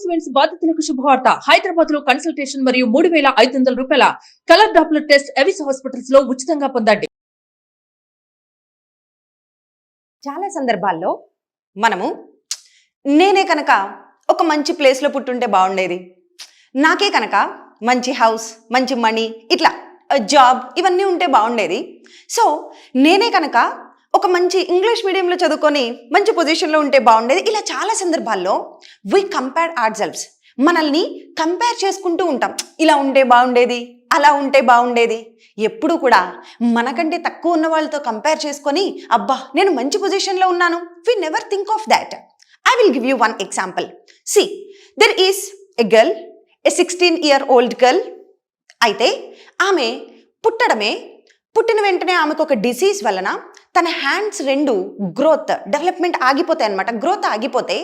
Events బాధితులకు శుభవార్త. హైదరాబాద్ లో కన్సల్టేషన్ మరియు 3,500 రూపాయల colour Doppler test Avis hospitals లో ఉచితంగా పొందండి. చాలా సందర్భాల్లో మనము నేనే కనుక ఒక మంచి ప్లేస్లో పుట్టుంటే బాగుండేది, నాకే కనుక మంచి హౌస్, మంచి మనీ, ఇట్లా జాబ్ ఇవన్నీ ఉంటే బాగుండేది, సో నేనే కనుక ఒక మంచి ఇంగ్లీష్ మీడియంలో చదువుకొని మంచి పొజిషన్లో ఉంటే బాగుండేది. ఇలా చాలా సందర్భాల్లో వి కంపేర్ అవర్ సెల్వ్స్, మనల్ని కంపేర్ చేసుకుంటూ ఉంటాం. ఇలా ఉంటే బాగుండేది, అలా ఉంటే బాగుండేది. ఎప్పుడు కూడా మనకంటే తక్కువ ఉన్న వాళ్ళతో కంపేర్ చేసుకొని అబ్బా నేను మంచి పొజిషన్లో ఉన్నాను, we never think of that. I will give you one example. See, there is a girl, a 16-year-old girl. అయితే ఆమె పుట్టిన వెంటనే ఆమెకు ఒక డిసీజ్ వలన తన హ్యాండ్స్ రెండు డెవలప్మెంట్ ఆగిపోతాయి అనమాట. గ్రోత్ ఆగిపోతే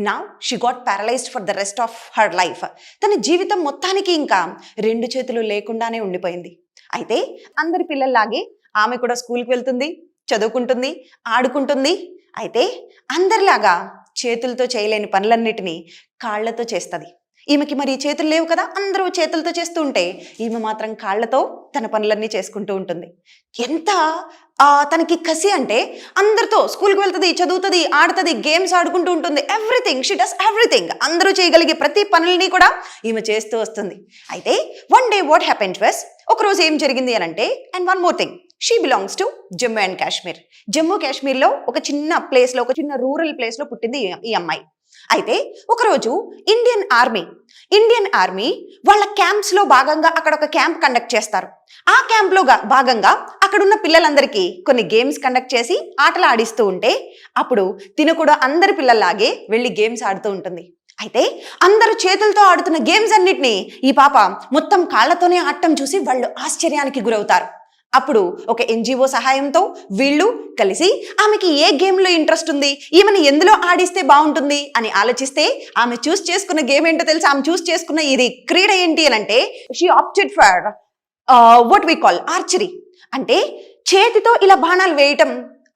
now she got paralysed for the rest of her life. తన జీవితం మొత్తానికి ఇంకా రెండు చేతులు లేకుండానే ఉండిపోయింది. అయితే అందరి పిల్లల్లాగే ఆమె కూడా స్కూల్కి వెళ్తుంది, చదువుకుంటుంది, ఆడుకుంటుంది. అయితే అందరిలాగా చేతులతో చేయలేని పనులన్నిటినీ కాళ్లతో చేస్తుంది. ఈమెకి మరి చేతులు లేవు కదా, అందరూ చేతులతో చేస్తూ ఉంటే ఈమె మాత్రం కాళ్లతో తన పనులన్నీ చేసుకుంటూ ఉంటుంది. ఎంత తనకి కసి అంటే అందరితో స్కూల్కి వెళ్తుంది, చదువుతుంది, ఆడుతుంది, గేమ్స్ ఆడుకుంటూ ఉంటుంది. Everything, she does everything. అందరూ చేయగలిగే ప్రతి పనులని కూడా ఈమె చేస్తూ వస్తుంది. అయితే one day what happened was, ఒకరోజు ఏం జరిగింది అని అంటే, and one more thing, she belongs to Jammu and Kashmir. Jammu కాశ్మీర్లో ఒక చిన్న ప్లేస్లో, ఒక చిన్న రూరల్ ప్లేస్లో పుట్టింది ఈ అమ్మాయి. అయితే ఒకరోజు ఇండియన్ ఆర్మీ వాళ్ళ క్యాంప్స్లో భాగంగా అక్కడ ఒక క్యాంప్ కండక్ట్ చేస్తారు. ఆ క్యాంప్లో భాగంగా అక్కడున్న పిల్లలందరికీ కొన్ని గేమ్స్ కండక్ట్ చేసి ఆటలు ఆడిస్తూ ఉంటే అప్పుడు తిను కూడా అందరి పిల్లల్లాగే వెళ్ళి గేమ్స్ ఆడుతూ ఉంటుంది. అయితే అందరూ చేతులతో ఆడుతున్న గేమ్స్ అన్నిటినీ ఈ పాప మొత్తం కాళ్లతోనే ఆడటం చూసి వాళ్ళు ఆశ్చర్యానికి గురవుతారు. అప్పుడు ఒక NGO సహాయంతో వీళ్ళు కలిసి ఆమెకి ఏ గేమ్లో ఇంట్రెస్ట్ ఉంది, ఈమెను ఎందులో ఆడిస్తే బాగుంటుంది అని ఆలోచిస్తే ఆమె చూస్ చేసుకున్న గేమ్ ఏంటో తెలుసు. ఆమె చూస్ చేసుకున్న ఇది క్రీడ ఏంటి అని అంటే, she opted for what we call archery. అంటే చేతితో ఇలా బాణాలు వేయటం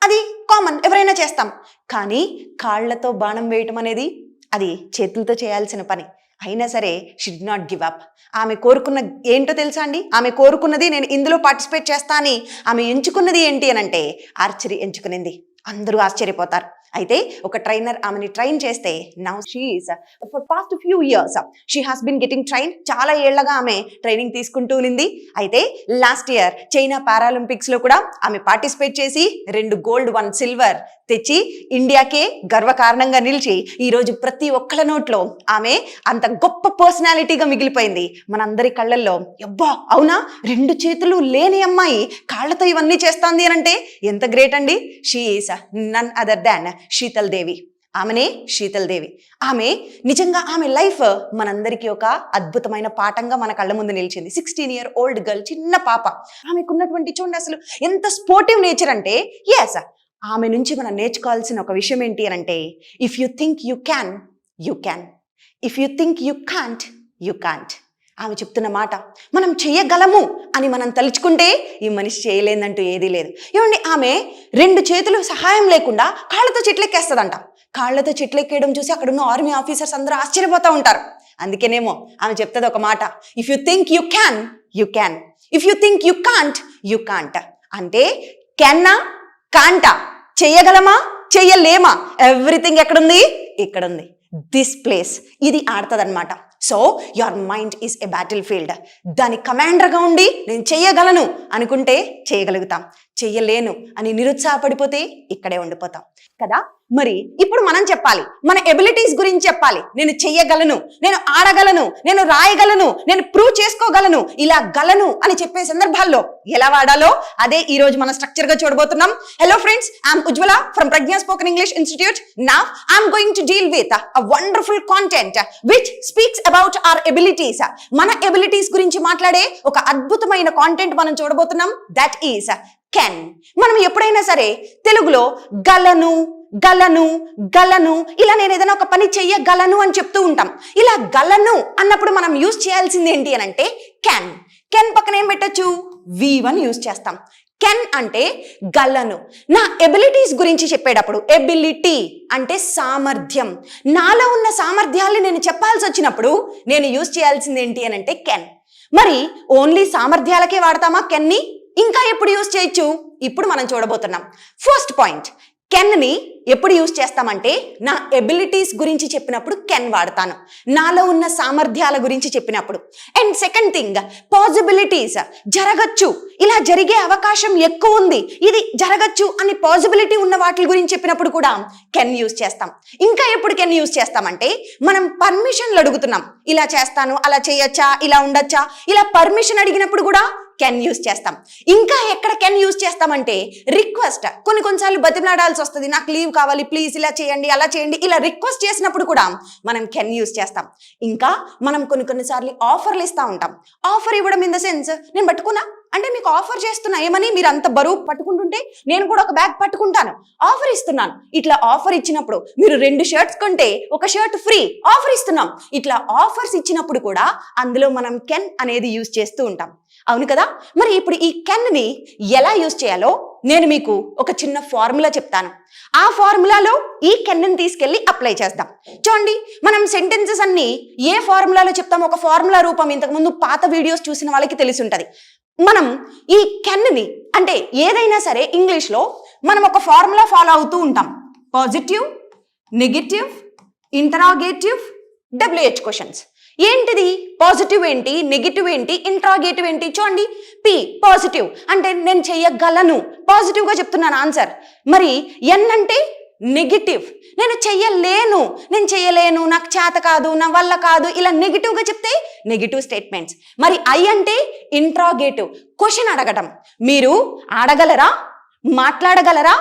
అది కామన్, ఎవరైనా చేస్తాం. కానీ కాళ్లతో బాణం వేయటం అనేది అది చేతులతో చేయాల్సిన పని. అయినా సరే she did not give up. ఆమె కోరుకున్న ఏంటో తెలుసా అండి? ఆమె కోరుకున్నది నేను ఇందులో పార్టిసిపేట్ చేస్తా అని ఆమె ఎంచుకున్నది ఏంటి అని అంటే ఆర్చరీ ఎంచుకునింది. అందరూ ఆశ్చర్యపోతారు. అయితే ఒక ట్రైనర్ ఆమెని ట్రైన్ చేస్తే now she is for past few years she has been getting train. చాలా ఏళ్లగా ఆమె ట్రైనింగ్ తీసుకుంటూ ఉంది. అయితే లాస్ట్ ఇయర్ చైనా పారాలింపిక్స్లో కూడా ఆమె పార్టిసిపేట్ చేసి 2 గోల్డ్ 1 సిల్వర్ తెచ్చి ఇండియాకే గర్వకారణంగా నిలిచి ఈరోజు ప్రతి ఒక్కళ్ళ నోట్లో ఆమె అంత గొప్ప పర్సనాలిటీగా మిగిలిపోయింది. మనందరి కళ్ళల్లో అబ్బా అవునా, 2 చేతులు లేని అమ్మాయి కాళ్లతో ఇవన్నీ చేస్తాంది అని అంటే ఎంత గ్రేట్ అండి. She is none other than Sheetal Devi. ఆమెనే శీతల్ దేవి. ఆమె నిజంగా ఆమె లైఫ్ మనందరికీ ఒక అద్భుతమైన పాఠంగా మన కళ్ళ ముందు నిలిచింది. 16-year-old గర్ల్, చిన్న పాప. ఆమెకున్నటువంటి చూడండి అసలు ఎంత స్పోర్టివ్ నేచర్ అంటే, ఎస్ ఆమె నుంచి మనం నేర్చుకోవాల్సిన ఒక విషయం ఏంటి అని అంటే, if you think you can, you can. If you think you can't, you can't. ఆమె చెప్తున్న మాట, మనం చేయగలము అని మనం తలుచుకుంటే ఈ మనిషి చేయలేదంటూ ఏదీ లేదు. ఏమండి, ఆమె 2 చేతులు సహాయం లేకుండా కాళ్ళతో చెట్లెక్కేస్తుందంట. కాళ్ళతో చెట్లెక్కేయడం చూసి అక్కడున్న ఆర్మీ ఆఫీసర్స్ అందరూ ఆశ్చర్యపోతూ ఉంటారు. అందుకేనేమో ఆమె చెప్తుంది ఒక మాట, if you think you can, you can. If you think you can't, you can't. అంటే క్యాన్నా, కాంటా, చెయ్యగలమా, చెయ్యలేమా, ఎవ్రీథింగ్ ఎక్కడుంది? ఇక్కడుంది. This place. ఇది ఆడుతుందన్నమాట. So your mind is a battlefield. దాని కమాండర్గా ఉండి నేను చెయ్యగలను అనుకుంటే చేయగలుగుతాం, చెయ్యలేను అని నిరుత్సాహపడిపోతే ఇక్కడే ఉండిపోతాం కదా. మరి ఇప్పుడు మనం చెప్పాలి, మన ఎబిలిటీస్ గురించి చెప్పాలి. నేను చెయ్యగలను, నేను ఆడగలను, నేను రాయగలను, నేను ప్రూవ్ చేసుకోగలను, ఇలా గలను అని చెప్పే సందర్భాల్లో ఎలా వాడాలో అదే ఈ రోజు మనం స్ట్రక్చర్ గా చూడబోతున్నాం. Hello friends, I'm Ujjwala from Pragna spoken English institute. Now I'm going to deal with a wonderful content which speaks about our abilities. మన ఎబిలిటీస్ గురించి మాట్లాడే ఒక అద్భుతమైన కాంటెంట్ మనం చూడబోతున్నాం. That is can. మనం ఎప్పుడైనా సరే తెలుగులో గలను, గలను, గలను, ఇలా నేను ఏదైనా ఒక పని చెయ్యగలను అని చెప్తూ ఉంటాం. ఇలా గలను అన్నప్పుడు మనం యూజ్ చేయాల్సింది ఏంటి అని అంటే క్యాన్. కెన్ పక్కన ఏం పెట్టచ్చు? V1 యూజ్ చేస్తాం. కెన్ అంటే గలను. నా ఎబిలిటీస్ గురించి చెప్పేటప్పుడు ఎబిలిటీ అంటే సామర్థ్యం. నాలో ఉన్న సామర్థ్యాల్ని నేను చెప్పాల్సి వచ్చినప్పుడు నేను యూజ్ చేయాల్సింది ఏంటి అని అంటే కెన్. మరి ఓన్లీ సామర్థ్యాలకే వాడతామా కెన్ని? ఇంకా ఎప్పుడు యూజ్ చేయొచ్చు? ఇప్పుడు మనం చూడబోతున్నాం. ఫస్ట్ పాయింట్, కెన్ని ఎప్పుడు యూజ్ చేస్తామంటే నా ఎబిలిటీస్ గురించి చెప్పినప్పుడు కెన్ వాడతాను, నాలో ఉన్న సామర్థ్యాల గురించి చెప్పినప్పుడు. అండ్ సెకండ్ థింగ్, పాసిబిలిటీస్, జరగచ్చు, ఇలా జరిగే అవకాశం ఎక్కువ ఉంది, ఇది జరగచ్చు అని పాసిబిలిటీ ఉన్న వాటి గురించి చెప్పినప్పుడు కూడా కెన్ యూజ్ చేస్తాం. ఇంకా ఎప్పుడు కెన్ యూజ్ చేస్తామంటే మనం పర్మిషన్లు అడుగుతున్నాం, ఇలా చేస్తాను, అలా చేయొచ్చా, ఇలా ఉండొచ్చా, ఇలా పర్మిషన్ అడిగినప్పుడు కూడా కెన్ యూజ్ చేస్తాం. ఇంకా ఎక్కడ కెన్ యూజ్ చేస్తామంటే రిక్వెస్ట్. కొన్నిసార్లు బతిమలాడాల్సి వస్తుంది, నాకు లీవ్ కావాలి ప్లీజ్, ఇలా చేయండి అలా చేయండి, ఇలా రిక్వెస్ట్ చేసినప్పుడు కూడా మనం కెన్ యూజ్ చేస్తాం. ఇంకా మనం కొన్నిసార్లు ఆఫర్లు ఇస్తూ ఉంటాం. ఆఫర్ ఇవ్వడం ఇన్ ద సెన్స్, నేను పట్టుకున్నా అంటే మీకు ఆఫర్ చేస్తున్నా, ఏమని మీరు అంత బరువు పట్టుకుంటుంటే నేను కూడా ఒక బ్యాగ్ పట్టుకుంటాను, ఆఫర్ ఇస్తున్నాను. ఇట్లా ఆఫర్ ఇచ్చినప్పుడు మీరు 2 షర్ట్స్ కొంటే ఒక షర్ట్ ఫ్రీ ఆఫర్ ఇస్తున్నాం. ఇట్లా ఆఫర్స్ ఇచ్చినప్పుడు కూడా అందులో మనం కెన్ అనేది యూజ్ చేస్తూ ఉంటాం. అవును కదా? మరి ఇప్పుడు ఈ కెన్ని ఎలా యూజ్ చేయాలో నేను మీకు ఒక చిన్న ఫార్ములా చెప్తాను. ఆ ఫార్ములాలో ఈ కెన్ని తీసుకెళ్లి అప్లై చేద్దాం. చూడండి, మనం సెంటెన్సెస్ అన్ని ఏ ఫార్ములాలో చెప్తామో ఒక ఫార్ములా రూపం ఇంతకుముందు పాత వీడియోస్ చూసిన వాళ్ళకి తెలిసి ఉంటుంది. మనం ఈ కెన్ని అంటే ఏదైనా సరే ఇంగ్లీష్లో మనం ఒక ఫార్ములా ఫాలో అవుతూ ఉంటాం. Positive, negative, interrogative, WH questions. ఏంటిది? పాజిటివ్ ఏంటి, నెగిటివ్ ఏంటి, ఇంట్రాగేటివ్ ఏంటి? చూడండి, పి పాజిటివ్ అంటే నేను చెయ్యగలను, పాజిటివ్ గా చెప్తున్నాను ఆన్సర్. మరి ఎన్ అంటే నెగిటివ్, నేను చెయ్యలేను, నేను చెయ్యలేను, నాకు చేత కాదు, నా వల్ల కాదు, ఇలా నెగిటివ్ గా చెప్తే నెగిటివ్ స్టేట్మెంట్స్. మరి ఐ అంటే ఇంట్రాగేటివ్, క్వశ్చన్ అడగటం. మీరు ఆడగలరా, మాట్లాడగలరా,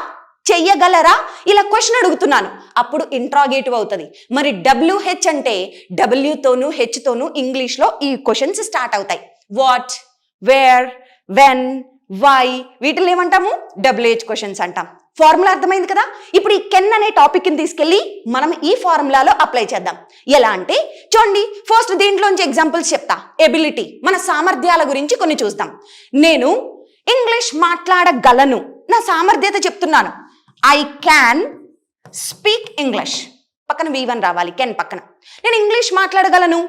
చెయ్యగలరా, ఇలా క్వశ్చన్ అడుగుతున్నాను, అప్పుడు ఇంట్రాగేటివ్ అవుతుంది. మరి WH అంటే W తోను H తోను ఇంగ్లీష్లో ఈ క్వశ్చన్స్ స్టార్ట్ అవుతాయి. వాట్, వేర్, వెన్, వై, వీటిని ఏమంటాము? WH క్వశ్చన్స్ అంటాం. ఫార్ములా అర్థమైంది కదా? ఇప్పుడు ఈ కెన్ అనే టాపిక్ని తీసుకెళ్ళి మనం ఈ ఫార్ములాలో అప్లై చేద్దాం. ఎలా అంటే చూడండి, ఫస్ట్ దీంట్లోంచి ఎగ్జాంపుల్స్ చెప్తా. ఎబిలిటీ, మన సామర్థ్యాల గురించి కొన్ని చూద్దాం. నేను ఇంగ్లీష్ మాట్లాడగలను, నా సామర్థ్యత చెప్తున్నాను. ఐ క్యాన్ స్పీక్ ఇంగ్లీష్, పక్కన V1 రావాలి, కెన్ పక్కన. నేను ఇంగ్లీష్ మాట్లాడగలను,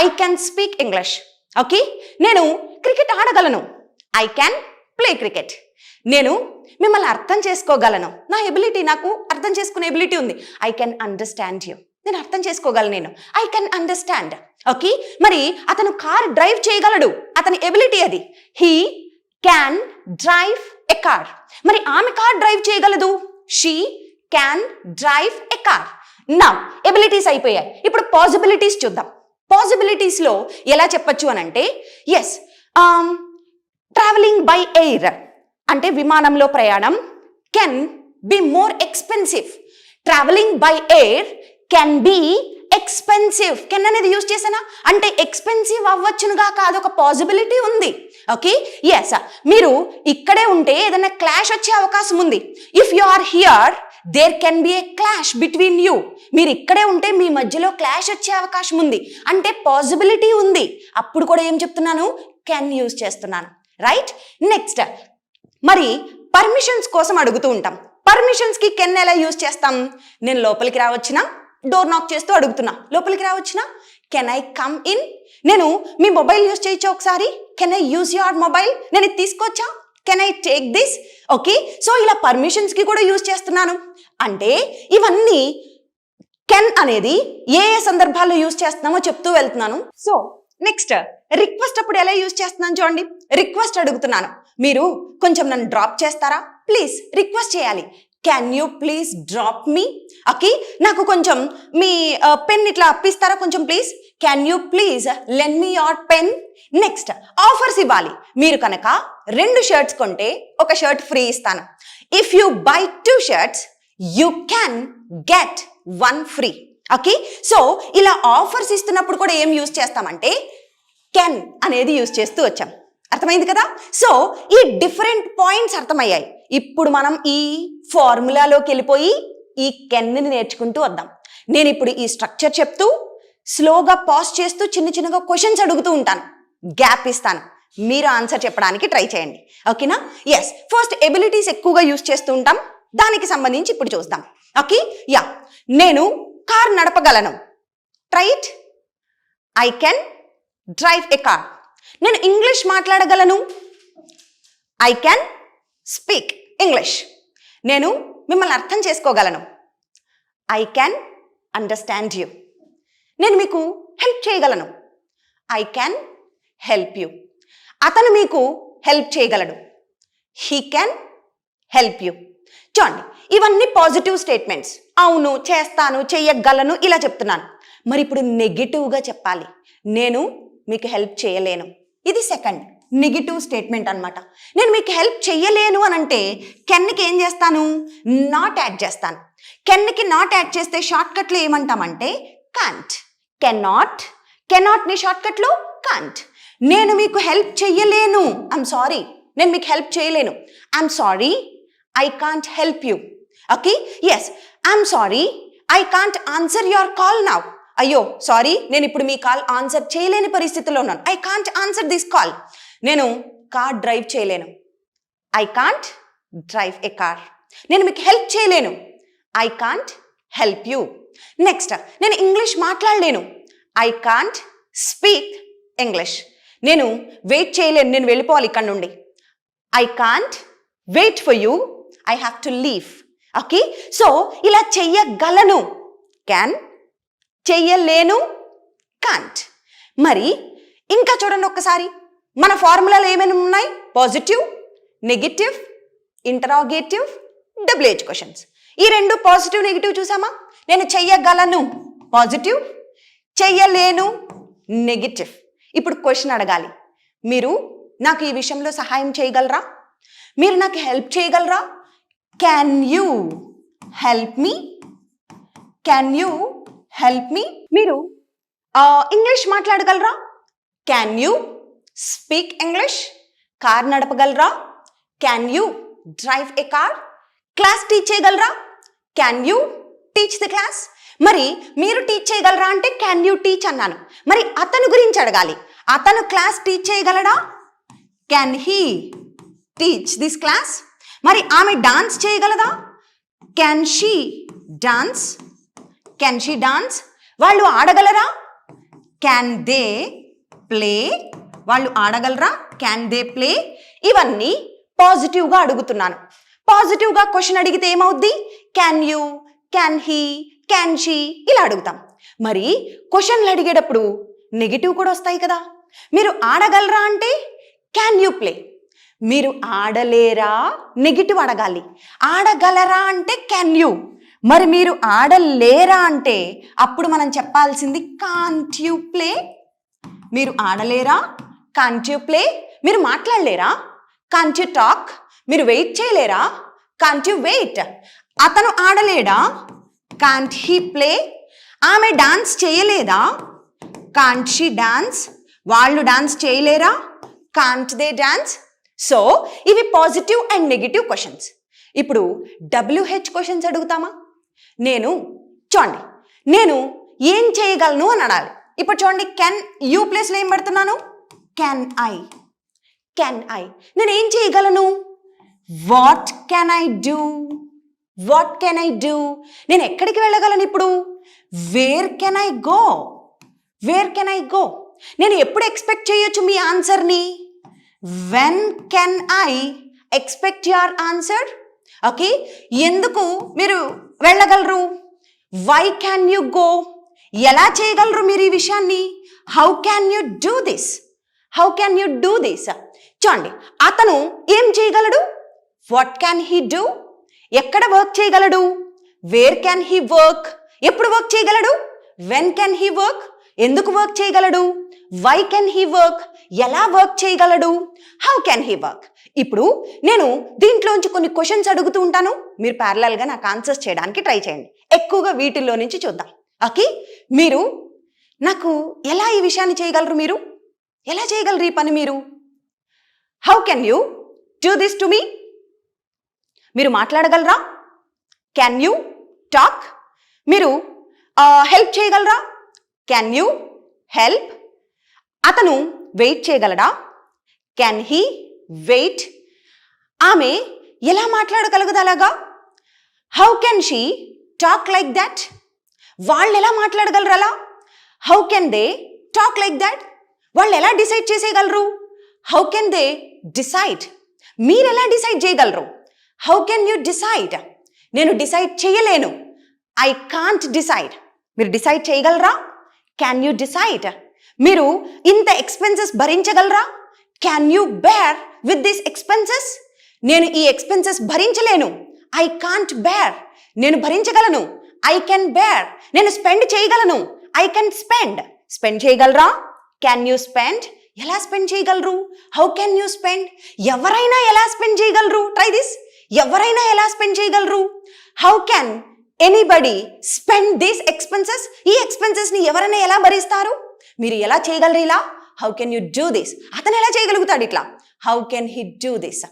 I can speak English. Okay, నేను క్రికెట్ ఆడగలను, ఐ క్యాన్ ప్లే క్రికెట్. నేను మిమ్మల్ని అర్థం చేసుకోగలను, నా ఎబిలిటీ, నాకు అర్థం చేసుకునే ఎబిలిటీ ఉంది. ఐ కెన్ అండర్స్టాండ్ యూ, నేను అర్థం చేసుకోగలను, నేను ఐ కెన్ అండర్స్టాండ్. ఓకే, మరి అతను కార్ డ్రైవ్ చేయగలడు, అతని ఎబిలిటీ అది. He can drive a car. మరి ఆమె కార్ డ్రైవ్ చేయగలదు, she can drive a car. నా ఎబిలిటీస్ అయిపోయాయి. ఇప్పుడు పాసిబిలిటీస్ చూద్దాం. పాసిబిలిటీస్లో ఎలా చెప్పచ్చు అని అంటే, ఎస్, ట్రావెలింగ్ బై ఎయిర్ అంటే విమానంలో ప్రయాణం can be more expensive. Travelling by air can be expensive. Can అనేది యూజ్ చేసానా అంటే ఎక్స్పెన్సివ్ అవ్వచ్చునుగా కాదు, ఒక పాసిబిలిటీ ఉంది. ఓకే, ఎస్, మీరు ఇక్కడే ఉంటే ఏదైనా క్లాష్ వచ్చే అవకాశం ఉంది. If you are here there can be a clash between you. మీరు ఇక్కడే ఉంటే మీ మధ్యలో క్లాష్ వచ్చే అవకాశం ఉంది అంటే పాసిబిలిటీ ఉంది. అప్పుడు కూడా ఏం చెప్తున్నాను? కెన్ యూజ్ చేస్తున్నాను. రైట్, నెక్స్ట్, మరి పర్మిషన్స్ కోసం అడుగుతూ ఉంటాం. పర్మిషన్స్ కి కెన్ ఎలా యూజ్ చేస్తాం? నేను లోపలికి రావచ్చునా, డోర్ నాక్ చేస్తూ అడుగుతున్నా, లోపలికి రావచ్చునా, కెన్ ఐ కమ్ ఇన్. నేను మీ మొబైల్ యూజ్ చేయొచ్చా ఒకసారి, can I use your mobile, నేను ఇది తీసుకోవచ్చా, can I take this. Okay, so ఇలా పర్మిషన్స్ కి కూడా యూజ్ చేస్తున్నాను. అంటే ఇవన్నీ కెన్ అనేది ఏ ఏ సందర్భాల్లో యూజ్ చేస్తున్నామో చెప్తూ వెళ్తున్నాను. సో నెక్స్ట్, రిక్వెస్ట్ అప్పుడు ఎలా యూజ్ చేస్తున్నాను చూడండి. రిక్వెస్ట్ అడుగుతున్నాను, మీరు కొంచెం నన్ను డ్రాప్ చేస్తారా, ప్లీజ్ రిక్వెస్ట్ చేయాలి. Can you please drop me. Okay, నాకు కొంచెం మీ పెన్ ఇట్లా అప్పిస్తారా కొంచెం please. Can you please lend me your pen. Next, offers ఇవ్వాలి. మీరు కనుక 2 షర్ట్స్ కొంటే ఒక షర్ట్ ఫ్రీ ఇస్తాను. If you by 2 shirts you can get 1 free. Okay, so ఇలా ఆఫర్స్ ఇస్తున్నప్పుడు కూడా ఏం యూజ్ చేస్తామంటే కెన్ అనేది యూజ్ చేస్తూ వచ్చాం. అర్థమైంది కదా? సో ఈ డిఫరెంట్ పాయింట్స్ అర్థమయ్యాయి. ఇప్పుడు మనం ఈ ఫార్ములాలోకి వెళ్ళిపోయి ఈ కెన్ని నేర్చుకుంటూ వద్దాం. నేను ఇప్పుడు ఈ స్ట్రక్చర్ చెప్తూ స్లోగా పాజ్ చేస్తూ చిన్న చిన్నగా క్వశ్చన్స్ అడుగుతూ ఉంటాను, గ్యాప్ ఇస్తాను. మీరు ఆన్సర్ చెప్పడానికి ట్రై చేయండి. ఓకేనా? ఎస్, ఫస్ట్ ఎబిలిటీస్ ఎక్కువగా యూజ్ చేస్తూ ఉంటాం, దానికి సంబంధించి ఇప్పుడు చూద్దాం. Okay, ya. నేను కార్ నడపగలను. Try it. I can drive a car. నేను ఇంగ్లీష్ మాట్లాడగలను. I can speak English. నేను మిమ్మల్ని అర్థం చేసుకోగలను. I can understand you. నేను మీకు హెల్ప్ చేయగలను. I can help you. అతను మీకు హెల్ప్ చేయగలడు. He can help you. చూడండి, ఇవన్నీ పాజిటివ్ స్టేట్మెంట్స్. అవును, చేస్తాను, చెయ్యగలను, ఇలా చెప్తున్నాను. మరి ఇప్పుడు నెగిటివ్గా చెప్పాలి. నేను మీకు హెల్ప్ చేయలేను. ఇది సెకండ్ నెగిటివ్ స్టేట్మెంట్ అన్నమాట. నేను మీకు హెల్ప్ చేయలేను అని అంటే కెన్కి ఏం చేస్తాను? నాట్ యాడ్ చేస్తాను. కెన్కి నాట్ యాడ్ చేస్తే షార్ట్కట్లో ఏమంటామంటే కాంట్. కెనాట్. కెనాట్ని షార్ట్కట్లో కాంట్. నేను మీకు హెల్ప్ చెయ్యలేను. ఐఎమ్ సారీ, నేను మీకు హెల్ప్ చేయలేను. I'm sorry, I can't help you. Okay, yes, I'm sorry, I can't answer your call now. అయ్యో సారీ, నేను ఇప్పుడు మీ కాల్ ఆన్సర్ చేయలేని పరిస్థితిలో ఉన్నాను. I can't answer this call. నేను కార్ డ్రైవ్ చేయలేను. I can't drive a car. నేను మీకు హెల్ప్ చేయలేను. I can't help you. Next, నేను ఇంగ్లీష్ మాట్లాడలేను. I can't speak English. నేను వెయిట్ చేయలేను, నేను వెళ్ళిపోవాలి ఇక్కడ నుండి. I can't wait for you, I have to leave. Okay, so ఇలా చెయ్యగలను క్యాన్, చెయ్యలేను కాంట్. మరి ఇంకా చూడండి ఒక్కసారి, మన ఫార్ములాలో ఏమైనా ఉన్నాయి? Positive, negative, interrogative, WH questions. ఈ రెండు పాజిటివ్ నెగిటివ్ చూసామా? నేను చెయ్యగలను పాజిటివ్, చెయ్యలేను నెగిటివ్. ఇప్పుడు క్వశ్చన్ అడగాలి, మీరు నాకు ఈ విషయంలో సహాయం చేయగలరా? మీరు నాకు హెల్ప్ చేయగలరా? Can you help me? Can you help me? మీరు ఇంగ్లీష్ మాట్లాడగలరా? Can you speak English? Car నడపగలరా? Can you drive a car? Class teach చేయగలరా? Can you teach the class? మరి మీరు టీచ్ చేయగలరా అంటే క్యాన్ యూ టీచ్ అన్నాను. మరి అతను గురించి అడగాలి, అతను క్లాస్ టీచ్ చేయగలడా? Can he teach this class? మరి ఆమె డాన్స్ చేయగలదా? Can she dance? Can she dance? వాళ్ళు ఆడగలరా? Can they play? వాళ్ళు ఆడగలరా? Can they play? ఇవన్నీ పాజిటివ్గా అడుగుతున్నాను. పాజిటివ్గా క్వశ్చన్ అడిగితే ఏమవుద్ది? Can you, can he, can she ఇలా అడుగుతాం. మరి క్వశ్చన్లు అడిగేటప్పుడు నెగిటివ్ కూడా వస్తాయి కదా. మీరు ఆడగలరా అంటే క్యాన్ యూ ప్లే. మీరు ఆడలేరా? నెగిటివ్ అడగాలి. ఆడగలరా అంటే క్యాన్ యూ. మరి మీరు ఆడలేరా అంటే అప్పుడు మనం చెప్పాల్సింది కాంట్ యూ ప్లే. మీరు ఆడలేరా? Can't you play. మీరు మాట్లాడలేరా? Can't you talk. మీరు వెయిట్ చేయలేరా? Can't you wait. అతను ఆడలేడా? Can't he play. ఆమె డాన్స్ చేయలేదా? Can't she dance. వాళ్ళు డాన్స్ చేయలేరా? Can't they dance. సో ఇవి పాజిటివ్ అండ్ నెగిటివ్ క్వశ్చన్స్. ఇప్పుడు డబ్ల్యూహెచ్ క్వశ్చన్స్ అడుగుతామా? చూడండి, నేను ఏం చేయగలను అని అనాలి. ఇప్పుడు చూడండి, కెన్ యూ ప్లేస్లో ఏం పెడుతున్నాను? Can I. కెన్ ఐ, నేను ఏం చేయగలను? What can I do? What can I do? నేను ఎక్కడికి వెళ్ళగలను ఇప్పుడు? Where can I go? Where can I go? నేను ఎప్పుడు ఎక్స్పెక్ట్ చేయొచ్చు మీ ఆన్సర్ని? When can I expect your answer? Okay, ఎందుకు మీరు వెళ్ళగలరు? Why can you go? ఎలా చేయగలరు మీరు ఈ విషయాన్ని? How can you do this? How can you do this? చూడండి, అతను ఏం చేయగలడు? What can he do? ఎక్కడ వర్క్ చేయగలడు? Wear can he work? ఎప్పుడు వర్క్ చేయగలడు? When can he work? ఎందుకు వర్క్ చేయగలడు? Why can he work? ఎలా వర్క్ చేయగలడు? How can he work? ఇప్పుడు నేను దీంట్లోంచి కొన్ని క్వశ్చన్స్ అడుగుతూ ఉంటాను, మీరు ప్యారలల్గా నాకు ఆన్సర్స్ చేయడానికి ట్రై చేయండి. ఎక్కువగా వీటిల్లో నుంచి చూద్దాం. ఓకే, మీరు నాకు ఎలా ఈ విషయాన్ని చేయగలరు? మీరు ఎలా చేయగలరు ఈ పని? మీరు how can you do this to me? మీరు మాట్లాడగలరా? Can you talk? మీరు హెల్ప్ చేయగలరా? Can you help? అతను వెయిట్ చేయగలడా? Can he wait? ఆమె ఎలా మాట్లాడగలగదు అలాగా? How can she talk like that? వాళ్ళు ఎలా మాట్లాడగలరు అలా? How can they talk like that? వాళ్ళు ఎలా డిసైడ్ చేసేయగలరు? How can they decide? మీరు ఎలా డిసైడ్ చేయగలరు? How can you decide? నేను డిసైడ్ చేయలేను. I can't decide. మీరు డిసైడ్ చేయగలరా? Can you decide? మీరు ఇంత ఎక్స్పెన్సెస్ భరించగలరా? Can you bear with this expenses? నేను ఈ ఎక్స్పెన్సెస్ భరించలేను. I can't bear. నేను భరించగలను. I can bear. నేను స్పెండ్ చేయగలను. I can spend. స్పెండ్ చేయగలరా? Can you spend? ఎలా స్పెండ్ చేయగలరు? How can you spend? ఎవరైనా ఎలా స్పెండ్ చేయగలరు? Try this. ఎవరైనా ఎలా స్పెండ్ చేయగలరు? How can anybody spend these expenses? ఈ ఎక్స్పెన్సెస్ ని ఎవరైనా ఎలా భరిస్తారు? మీరు ఎలా చేయగలరు ఇలా? How can you do this? అతను ఎలా చేయగలుగుతాడు ఇట్లా? How can he do this?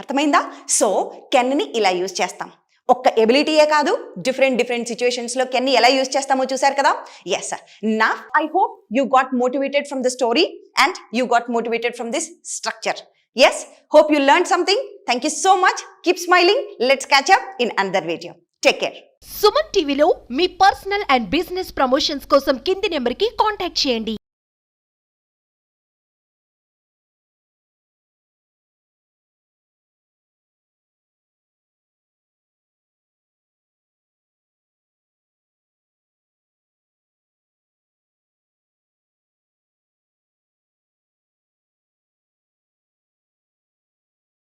అర్థమైందా? సో కెన్ని ఇలా యూజ్ చేస్తాం. ఒక్క ఎబిలిటీయే కాదు, డిఫరెంట్ సిచ్యువేషన్స్లో కెన్ని ఎలా యూజ్ చేస్తామో చూసారు కదా. Yes sir. నా I hope you got motivated from the story and you got motivated from this structure. Yes, hope you learn something. Thank you so much. Keep smiling. Let's catch up in another video. Take care. Suman టీవీలో మీ personal and business promotions కోసం కింది నెంబర్కి contact చేయండి.